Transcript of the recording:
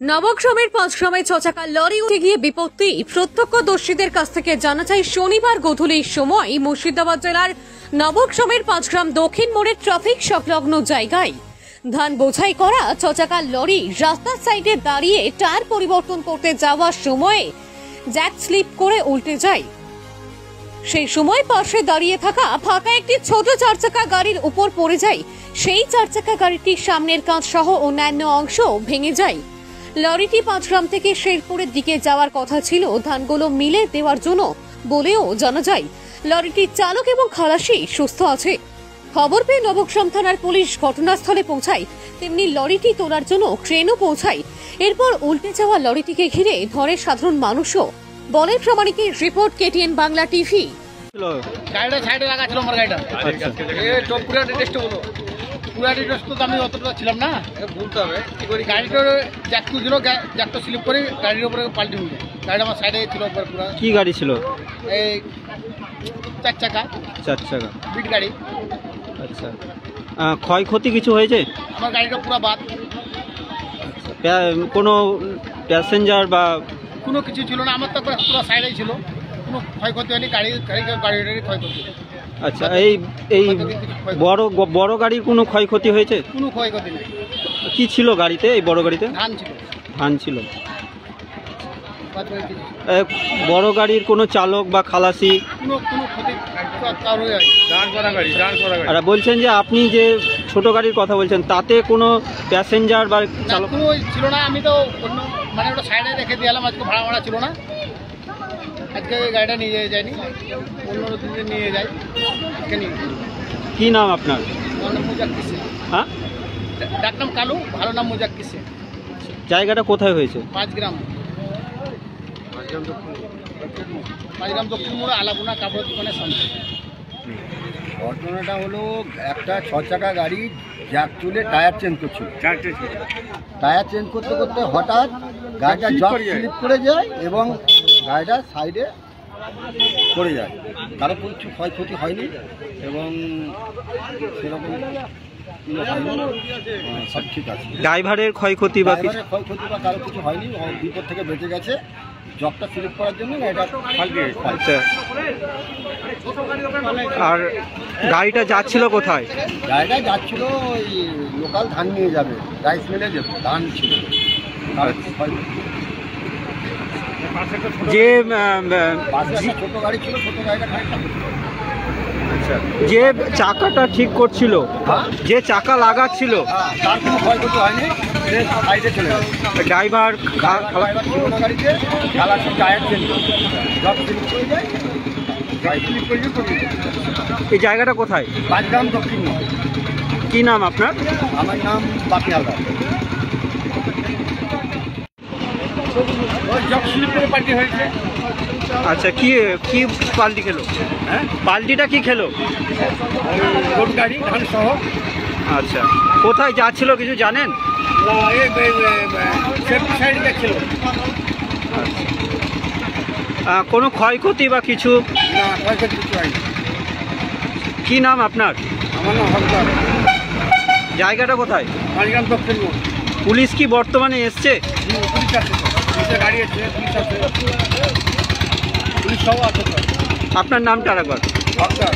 নবগ্রামের পাঁচগ্রামে ছচাকা lorry উঠে গিয়ে বিপত্তি প্রত্যক্ষদর্শীদের কাছ থেকে জানা যায় শনিবার গধূলির সময় মুর্শিদাবাদ জেলার নবগ্রামের পাঁচগ্রাম দক্ষিণ মোড়ের ট্রাফিক সংলগ্ন জায়গায় ধান বোঝাই করা ছচাকা লরি রাস্তার সাইডে দাঁড়িয়ে টায়ার পরিবর্তন করতে যাওয়ার সময়ে জ্যাক স্লিপ করে উল্টে যায়। সেই সময় পাশে দাঁড়িয়ে থাকা ফাঁকা একটি ছোট চারচাকা গাড়ির উপর পড়ে যায়। সেই চারচাকা গাড়িটির সামনের কাঁচ সহ অন্যান্য অংশ ভেঙে যায়। লরিটি পাঁচগ্রাম থেকে শেরপুরের দিকে যাওয়ার কথা ছিল ধানগুলো মিলে দেওয়ার জন্য বলেও জানা যায়। লরিটির চালক এবং খালাসি সুস্থ আছে। খবর পেয়ে নবগ্রাম থানার পুলিশ ঘটনাস্থলে পৌঁছায়, তেমনি লরিটি তোলার জন্য ট্রেনও পৌঁছায়। এরপর উল্টে যাওয়া লরিটিকে ঘিরে ধরে সাধারণ মানুষও। বলে প্রামাণিকের রিপোর্ট, কেটিএন বাংলা টিভি। গাড়িটা সাইডে রাখা ছিল আমার গাড়িটা, পুরা ডিটেস্ট হলো, পুরা ডিটেস্ট তো আমি অতটা ছিলাম না, বলতে হবে কি করি। গাড়িটার জ্যাকটু ছিল, জ্যাকটা স্লিপ করে গাড়ির উপরে পাল্টি হয়ে যায়। গাড়িটা আমার সাইডে ছিল পুরা। কি গাড়ি ছিল? এই চার চাকা বিট গাড়ি। আচ্ছা, ক্ষয়ক্ষতি কিছু হয়েছে? আমার গাড়িটা পুরো বাদ। কোনো প্যাসেঞ্জার বা কোনো কিছু ছিল না, আমার তো পুরো সাইডেই ছিল, কোনো ক্ষয়ক্ষতি হয়নি। গাড়ির ক্ষয়ক্ষতি। আচ্ছা, এই বড় গাড়ির কোনো ক্ষয়ক্ষতি হয়েছে? কোনো ক্ষয়ক্ষতি নেই। কি ছিল গাড়িতে? এই বড় গাড়িতে ধান ছিল। বড় গাড়ির কোনো চালক বা খালাসি? কোনো ক্ষতি আর বলছেন যে আপনি যে ছোট গাড়ির কথা বলছেন তাতে কোনো প্যাসেঞ্জার বা চালক কোনো ছিল না। আমি তো অন্য মানে ওটা সাইডে রেখে দিয়ে এলাম, আজকে ভাড়া ছিল না, আজকে গাড়িটা নিয়ে যায়নি, অন্য দিনে নিয়ে যাই। কি নাম আপনার? মুজাক্কির। হ্যাঁ, ডাক নাম কালু, ভালো নাম মুজাক্কির। জায়গাটা কোথায় হয়েছে? পাঁচগ্রাম দক্ষিণ মোড়ে আলাপুনা কাপড়ের দোকানের সামনে। ঘটনাটা হলো, একটা 6 চাকা গাড়ি জ্যাক তুলে টায়ার চেঞ্জ করছিল। টায়ার চেঞ্জ করতে করতে হঠাৎ গাড়িটা জগ স্লিপ করে যায় এবং গাড়িটা সাইডে পড়ে যায়। কারো কিছু ক্ষয়ক্ষতি হয়নি এবং সেরকম সব ঠিক আছে। ড্রাইভারের ক্ষয়ক্ষতি বা কারো কিছু হয়নি, বিপদ থেকে বেঁচে গেছে। জবটা স্লিপ করার জন্য এটা পাল্টে গেছে। আচ্ছা, আর গাড়িটা যাচ্ছিল কোথায়? গাড়িটা যাচ্ছিল ওই লোকাল ধান নিয়ে যাবে, রাইস মিলে যাবে, ধান ছিল। যে ছোট গাড়ি ছিল, ছোট গাড়িটা খানিকটা। আচ্ছা, যে চাকাটা ঠিক করছিল, যে চাকা লাগাচ্ছিল, তার কোনো ক্ষয়ক্ষতি হয়নি, সাইডে চলে গেছে। ড্রাইভার ছিল না গাড়িতে, খেলার সব টায়ার চেঞ্জ সব স্লিপ করে যায়। এই জায়গাটা কোথায়? পাঁচগ্রাম দক্ষিণ মোড়। কি নাম আপনার? আমার নাম বাপি হালদার। ওই জগ স্লিপ করে পাল্টি হয়েছে। আচ্ছা, কি কি পাল্টি খেলো? হ্যাঁ, পাল্টিটা কি খেলো? রোড গাড়ি ধান সহ। আচ্ছা, কোথায় যাচ্ছিল কিছু জানেন? সাইডে যাচ্ছিল। কোনো ক্ষয়ক্ষতি বা কিছু? না, ক্ষয়ক্ষতি কিছু হয়নি। কি নাম আপনার? আমার নাম হলদার। জায়গাটা কোথায়? পাঁচগ্রাম দক্ষিণ মোড়। পুলিশ কি বর্তমানে এসছে? পুলিশ আছে, পুলিশের গাড়ি আছে, পুলিশ আছে, পুলিশ সব আছে। আপনার নামটা আরেকবার? হলদার।